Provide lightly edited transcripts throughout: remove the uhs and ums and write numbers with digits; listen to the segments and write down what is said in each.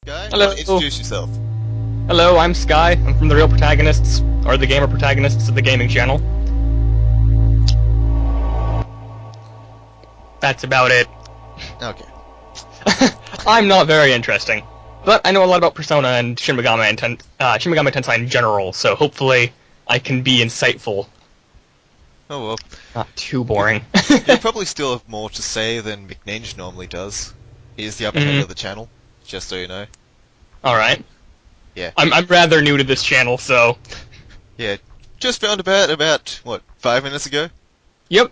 Guy, Hello. introduce yourself. Hello, I'm Sky. I'm from the real protagonists, or the gamer protagonists of the gaming channel. That's about it. Okay. I'm not very interesting, but I know a lot about Persona and Shin Megami Tensei in general, so hopefully I can be insightful. Oh well. Not too boring. You probably still have more to say than McNinja normally does. He's the upper head of the channel, just so you know. Alright. Yeah. I'm rather new to this channel, so... Yeah. Just found about, what, 5 minutes ago? Yep.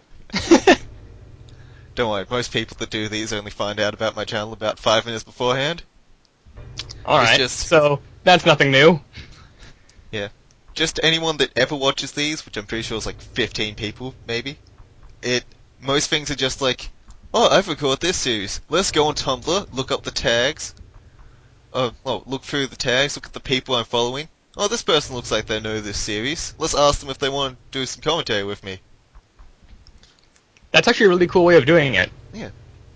Don't worry, most people that do these only find out about my channel about 5 minutes beforehand. Alright, just- so that's nothing new. Yeah. Just anyone that ever watches these, which I'm pretty sure is like 15 people, maybe. Most things are just like, oh, I've recorded this series. Let's go on Tumblr, look up the tags. Look through the tags, look at the people I'm following. Oh, this person looks like they know this series. Let's ask them if they want to do some commentary with me. That's actually a really cool way of doing it. Yeah.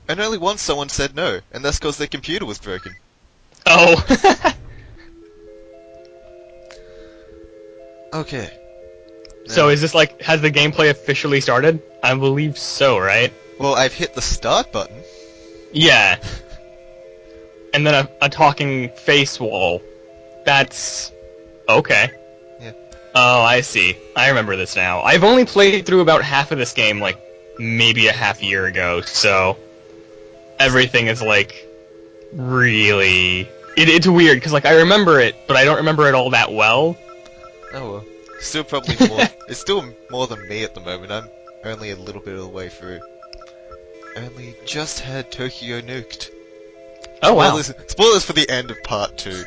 And only once someone said no, and that's because their computer was broken. Oh. Okay. So Now- is this like, has the gameplay officially started? I believe so, right? Well, I've hit the start button. Yeah. And then a talking face wall. That's... okay. Yeah. Oh, I see. I remember this now. I've only played through about half of this game, like, maybe a half year ago, so... everything is, like, really... It's weird, because, like, I remember it, but I don't remember it all that well. Oh well. Still probably more. It's still more than me at the moment. I'm only a little bit of the way through. Only just had Tokyo nuked. Oh, wow. Spoilers for the end of part 2.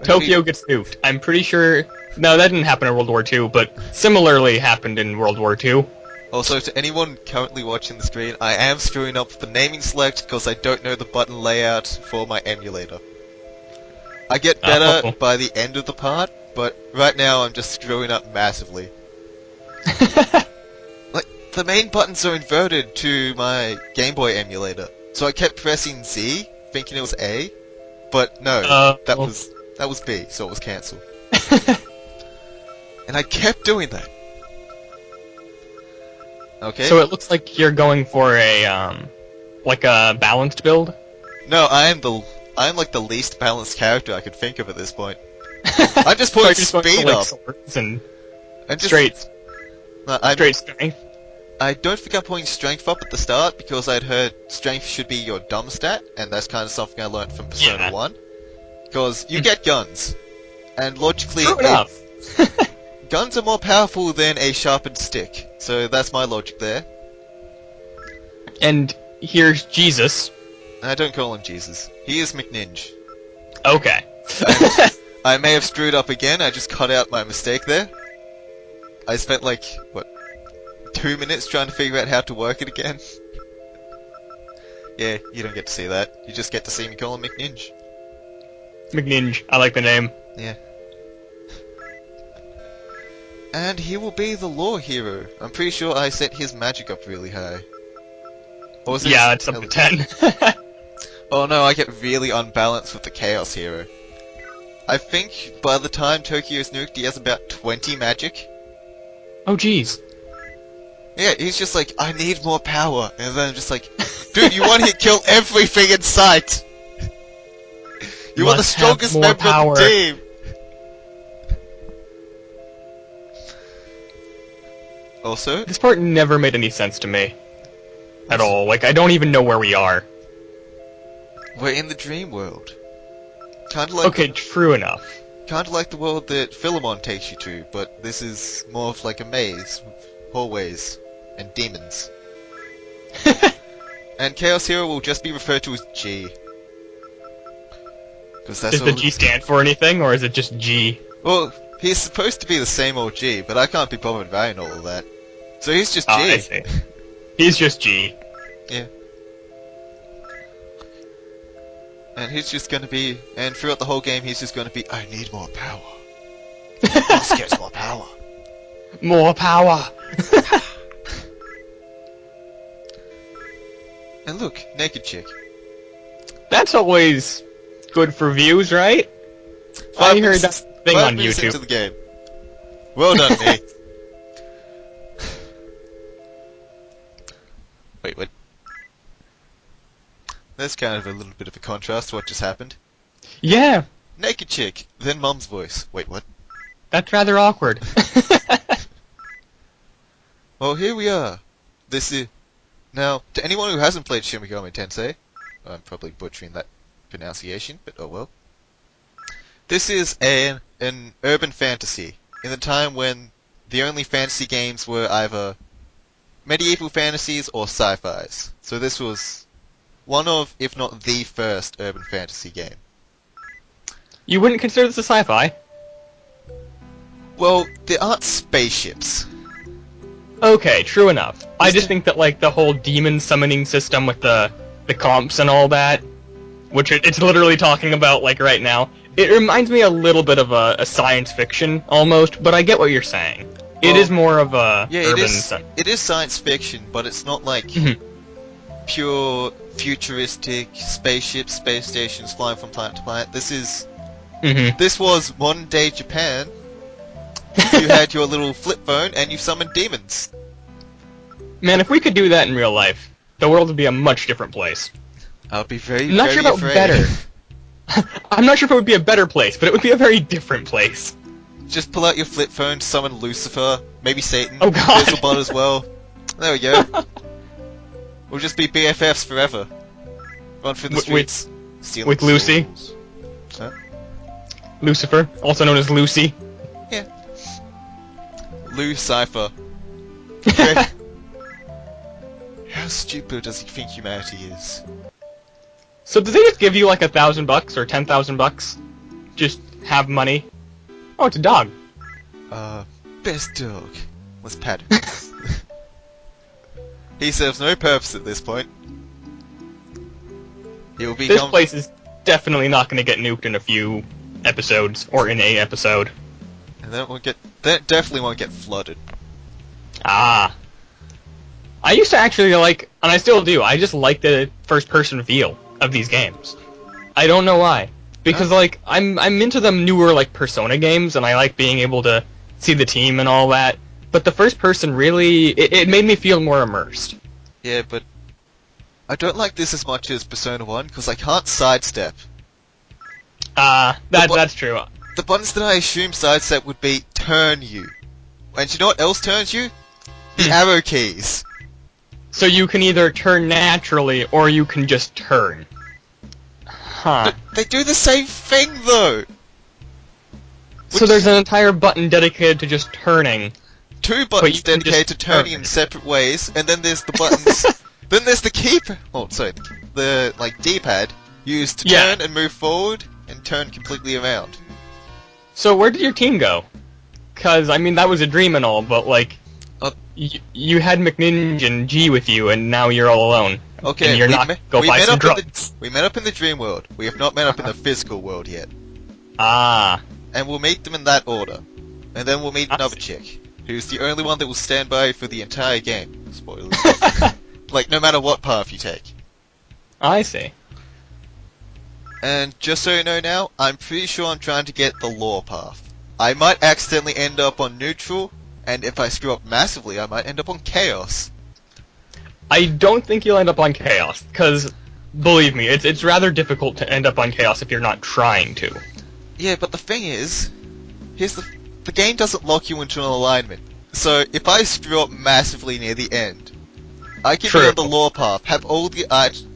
Tokyo gets nuked. I'm pretty sure... No, that didn't happen in World War II, but similarly happened in World War II. Also, to anyone currently watching the screen, I am screwing up the naming select because I don't know the button layout for my emulator. I get better by the end of the part, but right now I'm just screwing up massively. Like, the main buttons are inverted to my Game Boy emulator, so I kept pressing Z, thinking it was A, but no, that was B, so it was cancelled. And I kept doing that. Okay. So it looks like you're going for a, like a balanced build? No, I'm like the least balanced character I could think of at this point. I just put speed up. And just, straight strength. I don't think I'm putting strength up at the start because I'd heard strength should be your dumb stat, and that's kind of something I learned from Persona 1. Because you get guns, and logically, guns are more powerful than a sharpened stick. So that's my logic there. And here's Jesus. I don't call him Jesus. He is McNinja. Okay. I may have screwed up again, I just cut out my mistake there. I spent like, what, 2 minutes trying to figure out how to work it again? Yeah, you don't get to see that. You just get to see me call him McNinja. McNinja, I like the name. Yeah. And he will be the lore hero. I'm pretty sure I set his magic up really high. Or was it yeah, it's up to 10. Oh no, I get really unbalanced with the Chaos Hero. I think by the time Tokyo's nuked, he has about 20 magic. Oh jeez. Yeah, he's just like, I need more power. And then I'm just like, dude, you want to kill everything in sight! You are the strongest member of the team! Also, this part never made any sense to me. At all. Like, I don't even know where we are. we're in the dream world. Kinda like Okay, true enough. Kinda like the world that Philemon takes you to, but this is more of like a maze, with hallways, and demons. And Chaos Hero will just be referred to as G. Cause that's Does the G stand for anything, or is it just G? Well, he's supposed to be the same old G, but I can't be bothered writing all of that. So he's just G. I see. He's just G. Yeah. And he's just gonna be, and throughout the whole game he's just gonna be, I need more power. Let's get more power. More power! And look, naked chick. That's always good for views, right? Five I heard minutes- that thing 5 on minutes YouTube. into the game. Well done, me. Wait, what? That's kind of a little bit of a contrast to what just happened. Yeah, Naked chick, then mum's voice. Wait, what? that's rather awkward. Well, here we are. This is... Now, to anyone who hasn't played Shin Megami Tensei, I'm probably butchering that pronunciation, but oh well. This is an urban fantasy, in the time when the only fantasy games were either medieval fantasies or sci-fis. So this was one of, if not the first, urban fantasy game. You wouldn't consider this a sci-fi? Well, there aren't spaceships. Okay, true enough. I just think that, like, the whole demon summoning system with the comps and all that, which it's literally talking about, like, right now, it reminds me a little bit of a science fiction, almost, but I get what you're saying. It Well, is more of a Yeah, urban... it is science fiction, but it's not like pure futuristic spaceships, space stations flying from planet to planet. This was modern day Japan. You had your little flip phone and you summoned demons. Man, if we could do that in real life, the world would be a much different place. I'll be very, I'm not very sure about afraid. better. I'm not sure if it would be a better place, but it would be a very different place. Just pull out your flip phone, summon Lucifer, maybe Satan, Oh, God. Beelzebub as well. There we go. We'll just be BFFs forever. Run through the With- streets. stealing with Lucy? souls. Huh? Lucifer, also known as Lucy. Lou Cypher. How stupid does he think humanity is? So did they just give you like $1,000 or $10,000? Just have money? Oh, it's a dog. Best dog. Let's pat him. He serves no purpose at this point. He will This become... place is definitely not going to get nuked in a few episodes, or in a episode. And then that definitely won't get flooded. Ah. I used to actually like, and I still do, I just like the first-person feel of these games. I don't know why. Because, like, I'm into the newer, like, Persona games, and I like being able to see the team and all that. But the first person really, it made me feel more immersed. Yeah, but... I don't like this as much as Persona 1, because I can't sidestep. That's true. The buttons that I assume sidestep would be turn you. And you know what else turns you? The arrow keys. So you can either turn naturally, or you can just turn. Huh. They do the same thing, though! So there's an entire button dedicated to just turning. Two you buttons can dedicated to just turning turn. in separate ways, and then there's the buttons... then there's the keypad... Oh, sorry. The, like, D-pad used to Yeah. turn and move forward, and turn completely around. So where did your team go? Cause, I mean, that was a dream and all, but, like, Uh, you had McNinja and G with you, and now you're all alone. Okay, and you're we not me- go we buy met some up in drugs. we met up in the dream world. We have not met up in the physical world yet. Ah. And we'll meet them in that order. And then we'll meet I another see. chick, who's the only one that will stand by for the entire game. Spoilers. Like, no matter what path you take. I see. And just so you know now, I'm pretty sure I'm trying to get the lore path. I might accidentally end up on neutral, and if I screw up massively, I might end up on chaos. I don't think you'll end up on Chaos, because, believe me, it's rather difficult to end up on Chaos if you're not trying to. Yeah, but the thing is, the game doesn't lock you into an alignment. So if I screw up massively near the end, I can True. be on the lore path, have all the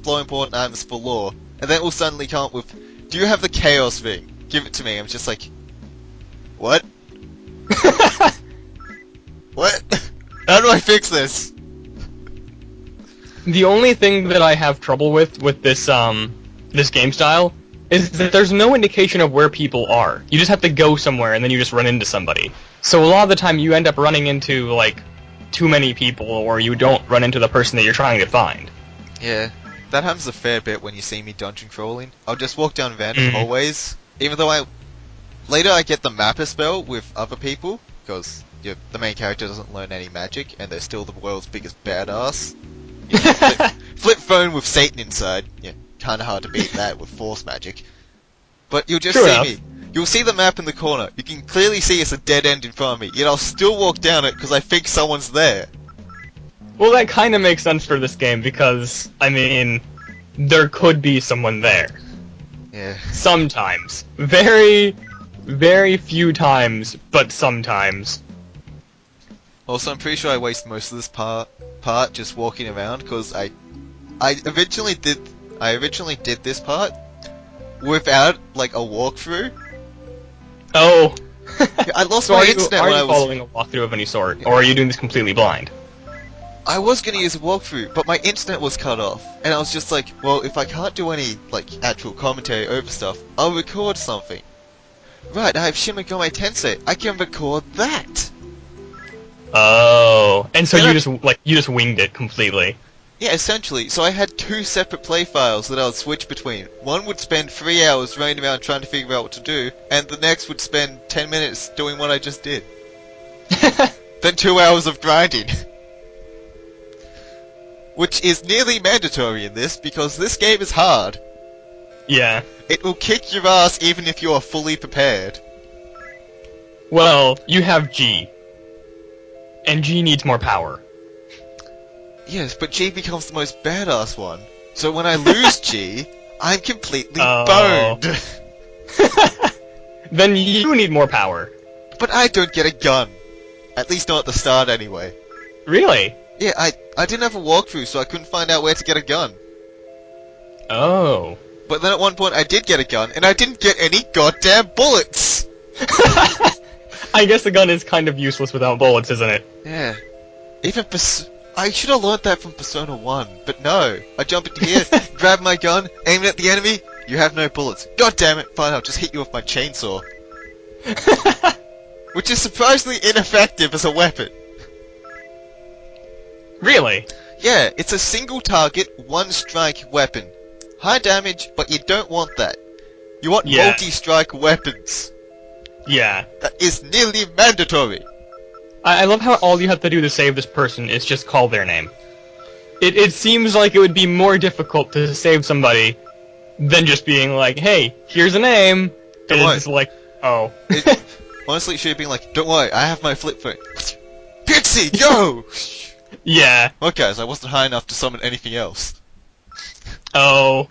flow important items for lore, and then it will suddenly come up with, do you have the chaos thing? Give it to me. I'm just like, what? What? How do I fix this? The only thing that I have trouble with this this game style is that there's no indication of where people are. You just have to go somewhere and then you just run into somebody. So a lot of the time you end up running into like too many people, or you don't run into the person that you're trying to find. Yeah, that happens a fair bit when you see me dungeon crawling. I'll just walk down random Mhm. hallways, even though later I get the mapper spell with other people, because the main character doesn't learn any magic, and they're still the world's biggest badass. Flip phone with Satan inside. Yeah, kind of hard to beat that with force magic. But you'll just True see enough. me. You'll see the map in the corner. You can clearly see it's a dead end in front of me, yet I'll still walk down it because I think someone's there. Well, that kind of makes sense for this game because, I mean, there could be someone there. Yeah. Sometimes. Very, very few times, but sometimes. Also, I'm pretty sure I wasted most of this part just walking around because I originally did this part without like a walkthrough. Oh. I lost So my are you internet when I was. following a walkthrough of any sort, or are you doing this completely blind? I was gonna use a walkthrough, but my internet was cut off, and I was just like, well, if I can't do any like actual commentary over stuff, I'll record something. Right, I have Shin Megami Tensei. I can record that. Oh. And so And you just winged it completely. Yeah, essentially. So I had two separate play files that I would switch between. One would spend 3 hours running around trying to figure out what to do, and the next would spend 10 minutes doing what I just did. Then 2 hours of grinding. Which is nearly mandatory in this, because this game is hard. Yeah. It will kick your ass even if you are fully prepared. Well, you have G. And G needs more power. Yes, but G becomes the most badass one. So when I lose G, I'm completely Oh. boned. Then you need more power. But I don't get a gun. At least not at the start anyway. Really? Yeah, I didn't have a walkthrough, so I couldn't find out where to get a gun. Oh. But then at one point I did get a gun, and I didn't get any goddamn bullets! I guess the gun is kind of useless without bullets, isn't it? Yeah. Even I should have learned that from Persona 1, but no. I jump into here, grab my gun, aim it at the enemy, you have no bullets. God damn it, fine, I'll just hit you with my chainsaw. Which is surprisingly ineffective as a weapon. Really? Yeah, it's a single target, one strike weapon. High damage, but you don't want that. You want Yeah. multi-strike weapons. Yeah. That is nearly mandatory. I love how all you have to do to save this person is just call their name. It seems like it would be more difficult to save somebody than just being like, hey, here's a name. Don't And worry. it's just like, oh. Honestly, it should have been like, don't worry, I have my flip phone. Pixie, go! Yeah. Okay, guys, I wasn't high enough to summon anything else. Oh.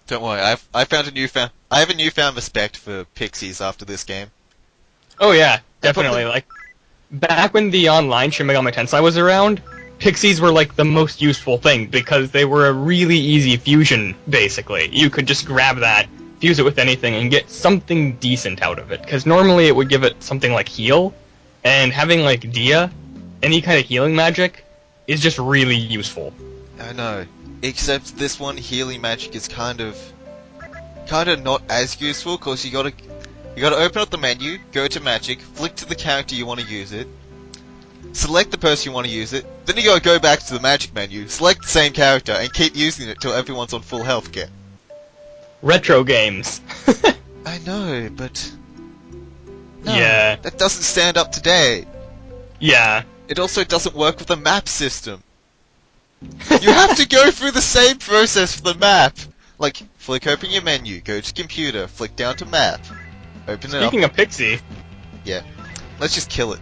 Don't worry, I have a newfound respect for pixies after this game. Oh yeah, I put definitely. the- Like, back when the online Shin Megami Tensei was around, pixies were like the most useful thing because they were a really easy fusion, basically. You could just grab that, fuse it with anything, and get something decent out of it. Because normally it would give it something like heal, and having like Dia, any kind of healing magic, is just really useful. I know. Except this one healing magic is kind of not as useful because you gotta open up the menu, go to magic, flick to the character you want to use it, select the person you want to use it, then you gotta go back to the magic menu, select the same character, and keep using it till everyone's on full health again. Retro games. I know, but no, Yeah. that doesn't stand up today. Yeah. It also doesn't work with the map system. You have to go through the same process for the map. Like, flick open your menu, go to computer, flick down to map, open it up. Speaking of Pixie, Yeah. Let's just kill it.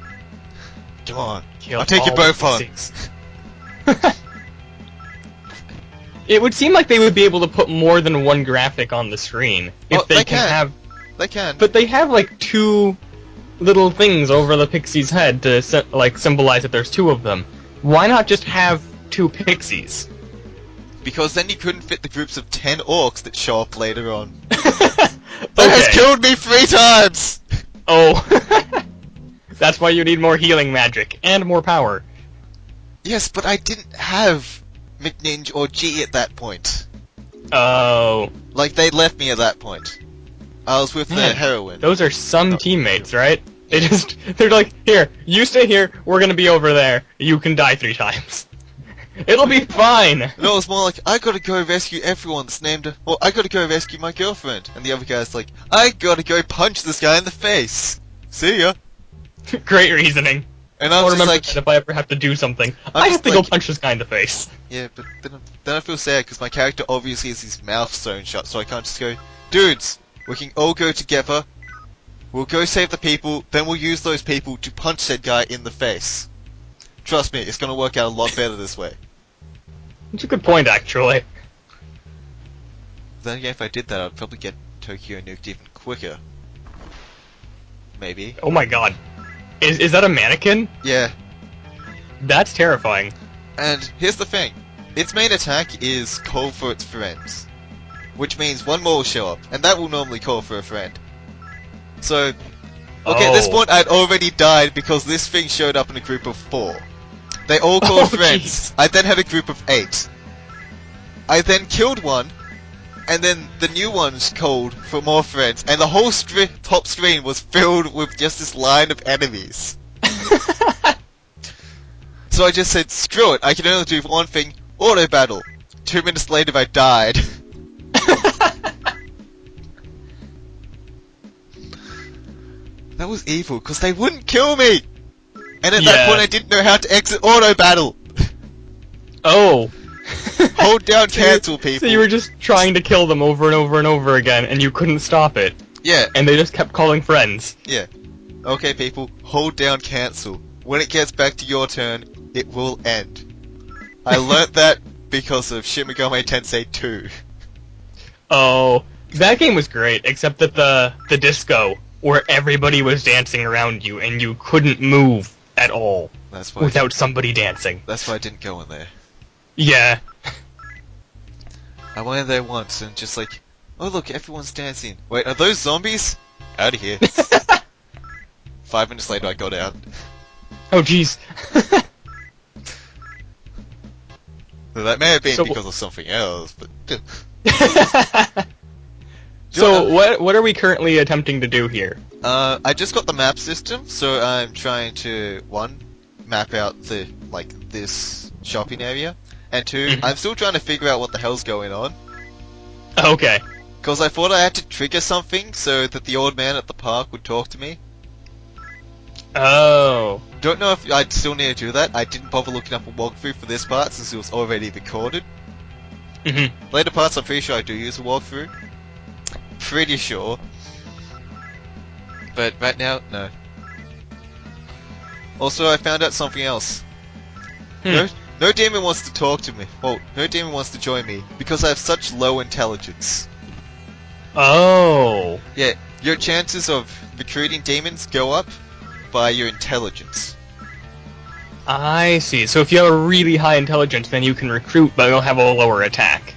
Come on. kill I'll take you all both the on. pixies. It would seem like they would be able to put more than one graphic on the screen if Oh, they they can can. have. They can. But they have like two little things over the pixie's head to like symbolize that there's two of them. Why not just have two pixies? Because then you couldn't fit the groups of 10 orcs that show up later on. That has Okay. killed me 3 times! Oh. That's why you need more healing magic and more power. Yes, but I didn't have McNinja or G at that point. Oh. Like, they left me at that point. I was with the Man, heroine. Those are some teammates, right? They're like, here, you stay here, we're gonna be over there, you can die 3 times. It'll be fine! No, it was more like, I gotta go rescue everyone that's named or I gotta go rescue my girlfriend. And the other guy's like, I gotta go punch this guy in the face. See ya. Great reasoning. And I'll I'm just remember like, that if I ever have to do something. I'm I just have to go like- punch this guy in the face. yeah, but then I feel sad because my character obviously has his mouth sewn shut, so I can't just go, dudes, we can all go together. We'll go save the people, then we'll use those people to punch said guy in the face. Trust me, it's gonna work out a lot better this way. It's a good point, actually. Then again, if I did that, I'd probably get Tokyo nuked even quicker. Maybe. Oh my god. Is that a mannequin? Yeah. That's terrifying. And here's the thing. Its main attack is call for its friends. Which means one more will show up, and that will normally call for a friend. So, okay, at this point I'd already died because this thing showed up in a group of 4. They all called friends. I then had a group of 8. I then killed one, and then the new ones called for more friends, and the whole top screen was filled with just this line of enemies. So I just said, screw it, I can only do one thing, auto battle. 2 minutes later I died. That was evil, because they wouldn't kill me! And at that point I didn't know how to exit auto battle! Oh. Hold down cancel, people. So you were just trying to kill them over and over and over again, and you couldn't stop it. Yeah. And they just kept calling friends. Yeah. Okay, people, hold down cancel. When it gets back to your turn, it will end. I learnt that because of Shin Megami Tensei 2. Oh, that game was great, except that the disco, where everybody was dancing around you, and you couldn't move at all That's why without somebody dancing. That's why I didn't go in there. Yeah. I went in there once and just like, oh look, everyone's dancing. Wait, are those zombies? Out of here. 5 minutes later, I got out. Oh, jeez. So that may have been So- because of something else, but. So, what are we currently attempting to do here? I just got the map system, so I'm trying to, 1, map out this shopping area, and 2, I'm still trying to figure out what the hell's going on. Okay. Because I thought I had to trigger something so that the old man at the park would talk to me. Oh. Don't know if I'd still need to do that. I didn't bother looking up a walkthrough for this part since it was already recorded. Later parts, I'm pretty sure I do use a walkthrough. Pretty sure. But right now, no. Also, I found out something else. No demon wants to talk to me. Well, no demon wants to join me because I have such low intelligence. Oh. Yeah, your chances of recruiting demons go up by your intelligence. I see. So if you have a really high intelligence, then you can recruit, but you'll have a lower attack.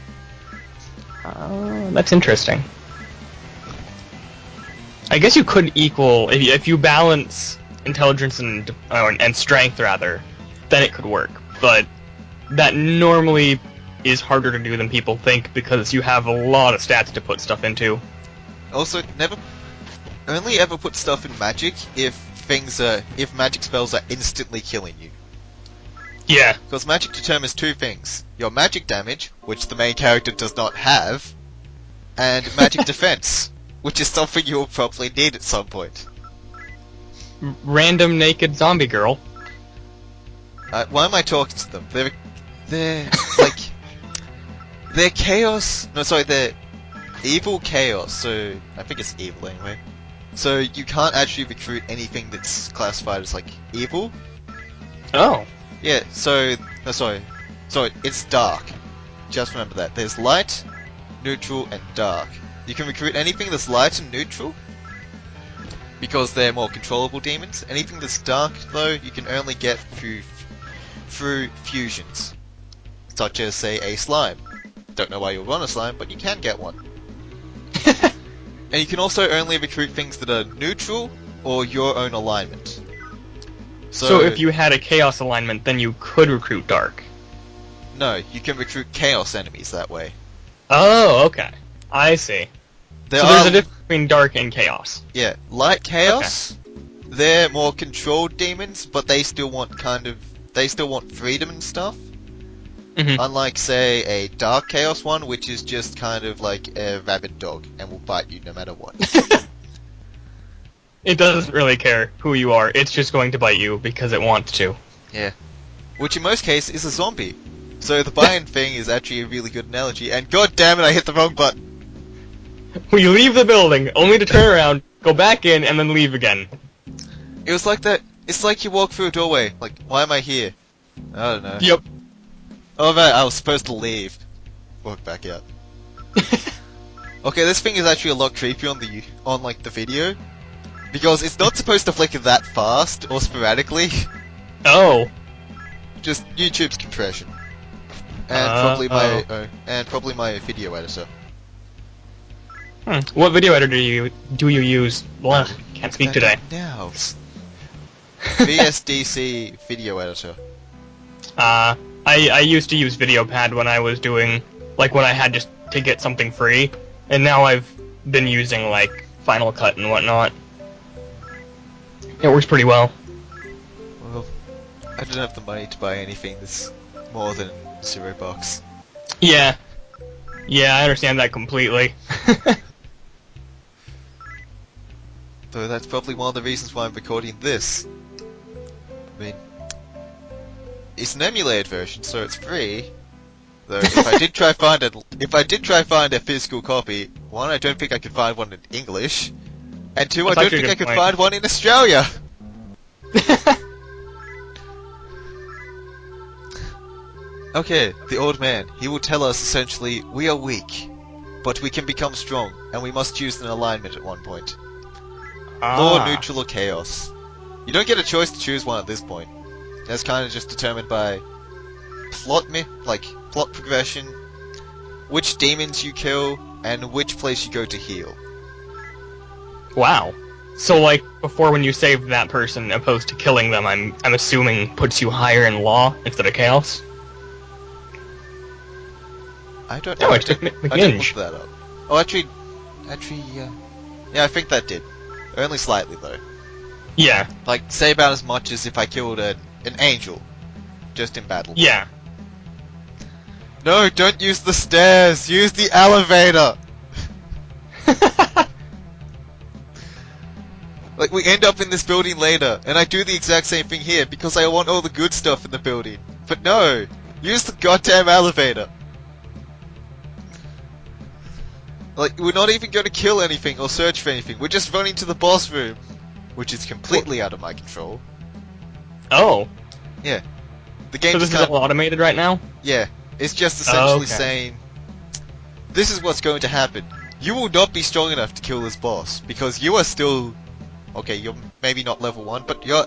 Oh, that's interesting. I guess you could equal if you balance intelligence and strength rather, then it could work. But that normally is harder to do than people think because you have a lot of stats to put stuff into. Also, only ever put stuff in magic if magic spells are instantly killing you. Yeah. Because magic determines 2 things. Your magic damage, which the main character does not have, and magic defense, which is something you will probably need at some point. Random naked zombie girl. Why am I talking to them? They're chaos. No, sorry, they're evil chaos. So I think it's evil anyway. So you can't actually recruit anything that's classified as evil. Oh. Yeah. So no, sorry, it's dark. Just remember that. There's light, neutral, and dark. You can recruit anything that's light and neutral because they're more controllable demons. Anything that's dark, though, you can only get through fusions, such as, say, a slime. Don't know why you'll want a slime, but you can get one. And you can also only recruit things that are neutral or your own alignment. So if you had a chaos alignment, then you could recruit dark. No, you can recruit chaos enemies that way. Oh, okay. I see. So there's a difference between dark and chaos. Yeah, light chaos. Okay. They're more controlled demons, but they still want freedom and stuff. Unlike, say, a dark chaos one, which is just kind of like a rabid dog and will bite you no matter what. It doesn't really care who you are. It's just going to bite you because it wants to. Yeah. Which in most cases is a zombie. So the bind thing is actually a really good analogy, and god damn it, I hit the wrong button. We leave the building, only to turn around, go back in, and then leave again. It was like that, it's like you walk through a doorway, like, why am I here? I don't know. Yep. Oh right, I was supposed to leave. Walk back out. Okay, this thing is actually a lot creepier on like the video. Because it's not supposed to flicker that fast, or sporadically. Oh. Just YouTube's compression. And probably my video editor. What video editor do you use? Blah, can't speak today. Now. VSDC video editor. I used to use VideoPad when I was doing, like, when I had just to get something free, and now I've been using, like, Final Cut and whatnot. It works pretty well. Well, I don't have the money to buy anything that's more than $0. Yeah. Yeah, I understand that completely. Though that's probably one of the reasons why I'm recording this. I mean, it's an emulated version, so it's free. Though if I did try find a physical copy, one, I don't think I could find one in English, and two, I don't think I could find one in Australia. Okay, the old man. He will tell us essentially, we are weak, but we can become strong, and we must choose an alignment at one point. Law, neutral, or chaos. You don't get a choice to choose one at this point. That's kind of just determined by plot progression, which demons you kill, and which place you go to heal. Wow. So, like, before when you save that person, opposed to killing them, I'm assuming puts you higher in law instead of chaos? I don't know. No, it took I didn't McNinge. look that up. Oh, actually, yeah, I think that did. Only slightly, though. Yeah. Like, say about as much as if I killed an angel. Just in battle. Yeah. No, don't use the stairs! Use the elevator! Like, we end up in this building later, and I do the exact same thing here, because I want all the good stuff in the building. But no! Use the goddamn elevator! Like, we're not even going to kill anything or search for anything, we're just running to the boss room. Which is completely out of my control. Oh. Yeah. The game So this is all automated right now? Yeah. It's just essentially okay. saying, this is what's going to happen. You will not be strong enough to kill this boss, because you are still... Okay, you're maybe not level 1, but your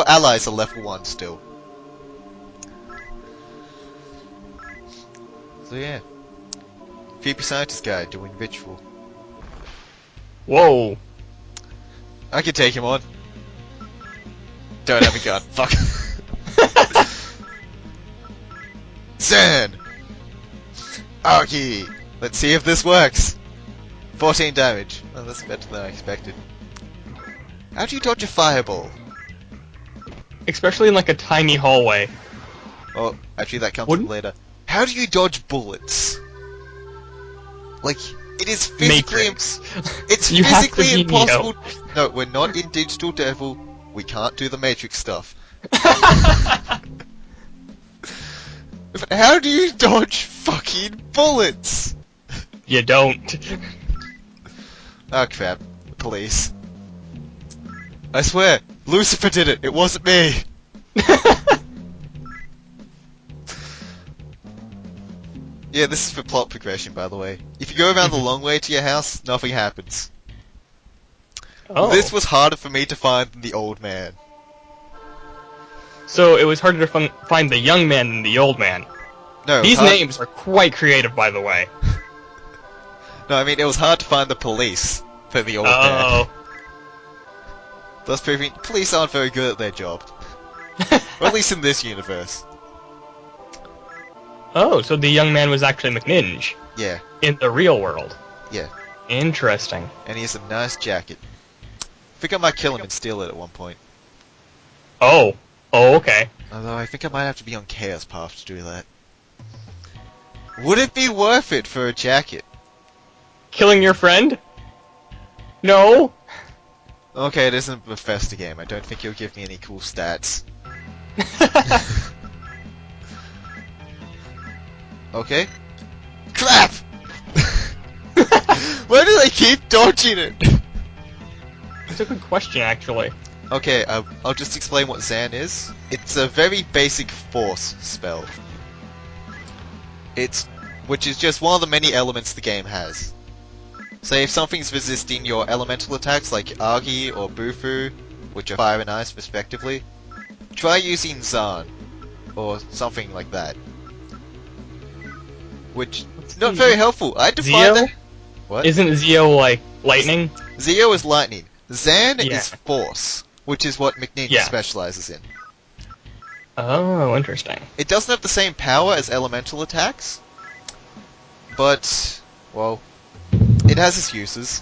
allies are level 1 still. So yeah. Creepy Scientist Guy doing ritual. Whoa. I can take him on. Don't have a gun. Fuck. Zen! Arky! Let's see if this works. 14 damage. Oh, that's better than I expected. How do you dodge a fireball? Especially in, like, a tiny hallway. Oh, actually that comes in later. How do you dodge bullets? Like, it is physically... Matrix. It's You have to physically be impossible... No, we're not in Digital Devil. We can't do the Matrix stuff. But how do you dodge fucking bullets? You don't. Oh crap. Police. I swear, Lucifer did it. It wasn't me. Yeah, this is for plot progression, by the way. If you go around the long way to your house, nothing happens. Oh. This was harder for me to find than the old man. So it was harder to find the young man than the old man. No, These names are quite creative, by the way. No, I mean, it was hard to find the police for the old man. Oh. Thus proving police aren't very good at their job. Or at least in this universe. Oh, so the young man was actually McNinge. Yeah, In the real world. yeah. Interesting. And he has a nice jacket. I think I might kill him and steal it at one point. Oh. Oh, okay. Although I think I might have to be on Chaos Path to do that. Would it be worth it for a jacket? Killing your friend? No. Okay, it isn't a Bethesda game. I don't think you'll give me any cool stats. Okay. Crap! Why do they keep dodging it? It's a good question, actually. Okay, I'll just explain what Zan is. It's a very basic force spell. Which is just one of the many elements the game has. Say if something's resisting your elemental attacks like Agi or Bufu, which are fire and ice respectively, try using Zan, or something like that. Which, not very helpful. I had to find that. What? Isn't Zeo like lightning? Zeo is lightning. Zan Yeah. is force, which is what McNinja Yeah. specializes in. Oh, interesting. It doesn't have the same power as elemental attacks, but, well, it has its uses.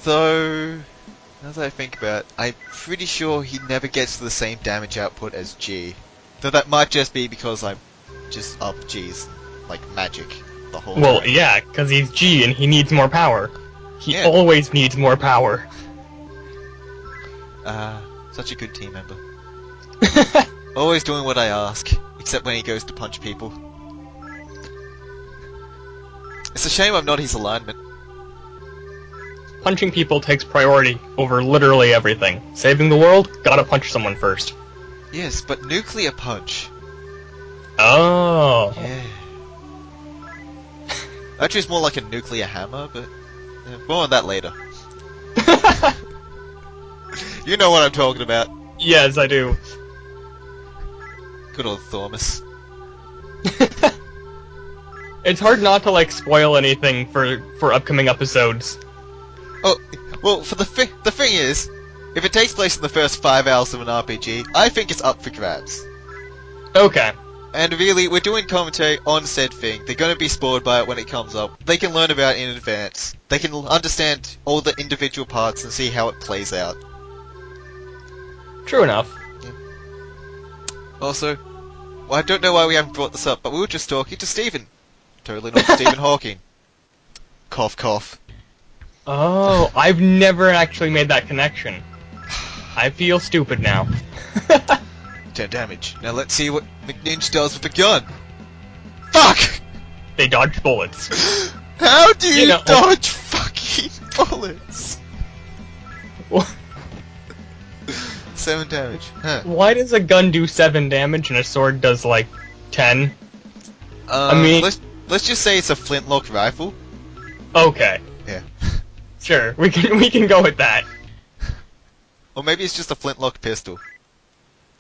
Though, now that I think about it, I'm pretty sure he never gets to the same damage output as G. Though that might just be because I'm just up G's, like magic, the whole Well, time. yeah, because he's G and he needs more power. He Yeah. always needs more power. Such a good team member. Always doing what I ask, except when he goes to punch people. It's a shame I'm not his alignment. Punching people takes priority over literally everything. Saving the world? Gotta punch someone first. Yes, but nuclear punch. Oh. Yeah. Actually, it's more like a nuclear hammer, but more on that later. You know what I'm talking about. Yes, I do. Good old Thormus. It's hard not to like spoil anything for upcoming episodes. Oh, well, for the thing is, if it takes place in the first 5 hours of an RPG, I think it's up for grabs. Okay. And really, we're doing commentary on said thing. They're going to be spoiled by it when it comes up. They can learn about it in advance. They can understand all the individual parts and see how it plays out. True enough. Also, well, I don't know why we haven't brought this up, but we were just talking to Stephen. Totally not Stephen Hawking. Cough, cough. Oh, I've never actually made that connection. I feel stupid now. 10 damage. Now let's see what McNinja does with the gun. Fuck! They dodge bullets. How do you, You know- dodge fucking bullets? 7 damage. Huh. Why does a gun do 7 damage and a sword does like 10? I mean- let's just say it's a flintlock rifle. Okay. Yeah. Sure, we can go with that. Or maybe it's just a flintlock pistol.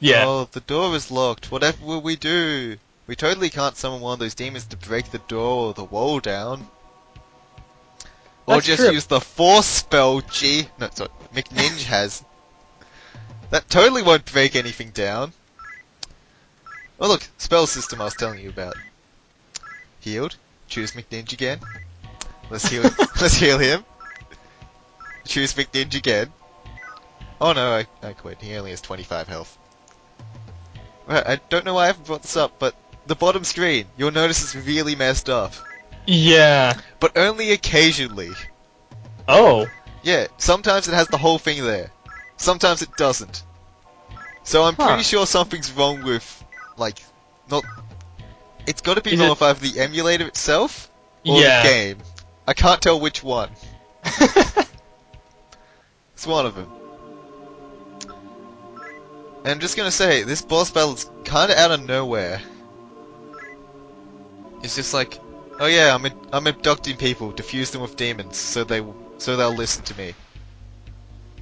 Yeah. Oh, the door is locked. Whatever will we do? We totally can't summon one of those demons to break the door or the wall down. Or That's just true. use the force spell G. No, sorry, McNinja has. That totally won't break anything down. Oh look, spell system I was telling you about. Healed. Choose McNinja again. Let's heal. Let's heal him. Choose McNinja again. Oh no, I quit. He only has 25 health. Right, I don't know why I haven't brought this up, but the bottom screen, you'll notice it's really messed up. Yeah. But only occasionally. Oh. Yeah, sometimes it has the whole thing there. Sometimes it doesn't. So I'm pretty sure something's wrong with, like, not... It's gotta be Is wrong it- with either the emulator itself, or Yeah. the game. I can't tell which one. It's one of them. And I'm just gonna say, this boss battle is kinda out of nowhere. It's just like, oh yeah, I'm abducting people, defuse them with demons, so they'll listen to me.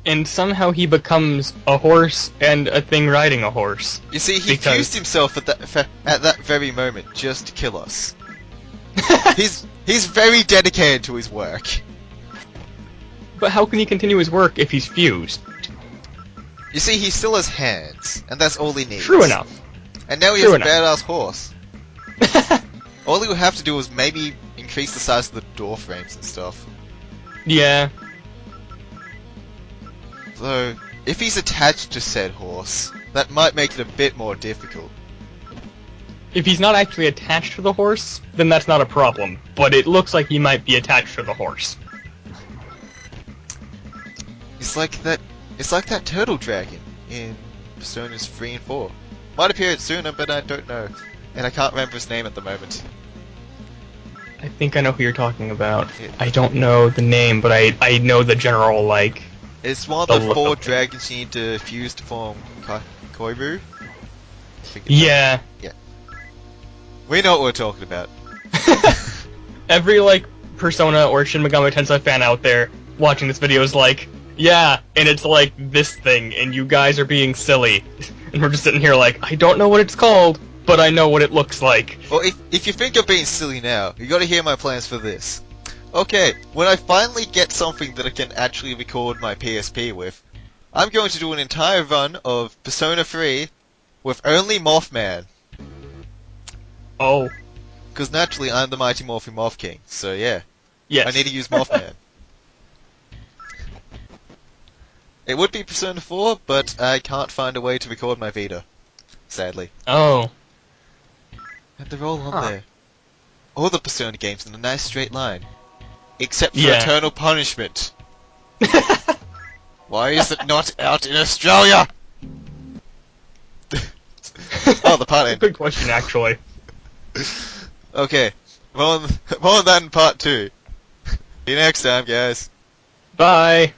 And somehow he becomes a horse and a thing riding a horse. You see, he Because- fused himself at that very moment just to kill us. He's very dedicated to his work. But how can he continue his work if he's fused? You see, he still has hands, and that's all he needs. True enough. And now he True has a enough. badass horse. All he would have to do is maybe increase the size of the door frames and stuff. Yeah. Though, if he's attached to said horse, that might make it a bit more difficult. If he's not actually attached to the horse, then that's not a problem. But it looks like he might be attached to the horse. It's like that. It's like that turtle dragon in Personas 3 and 4. Might appear sooner, but I don't know, and I can't remember his name at the moment. I think I know who you're talking about. Yeah. I don't know the name, but I know the general, like... It's one of The the look 4 of it. dragons you need to fuse to form Koibu. Yeah. We know what we're talking about. Every, like, Persona or Shin Megami Tensei fan out there watching this video is like, yeah, and it's like this thing, and you guys are being silly. And we're just sitting here like, I don't know what it's called, but I know what it looks like. Well, if you think you're being silly now, you gotta hear my plans for this. Okay, when I finally get something that I can actually record my PSP with, I'm going to do an entire run of Persona 3 with only Mothman. Oh, Because naturally, I'm the Mighty Morphin Moth King, so yeah. yes. I need to use Mothman. It would be Persona 4, but I can't find a way to record my Vita. Sadly. Oh. And they're all on Huh. there. All the Persona games in a nice straight line. Except for Yeah. Eternal Punishment. Why is it not out in Australia? Oh, the part ended. Good question, actually. Okay, more on that in part 2. See you next time, guys. Bye.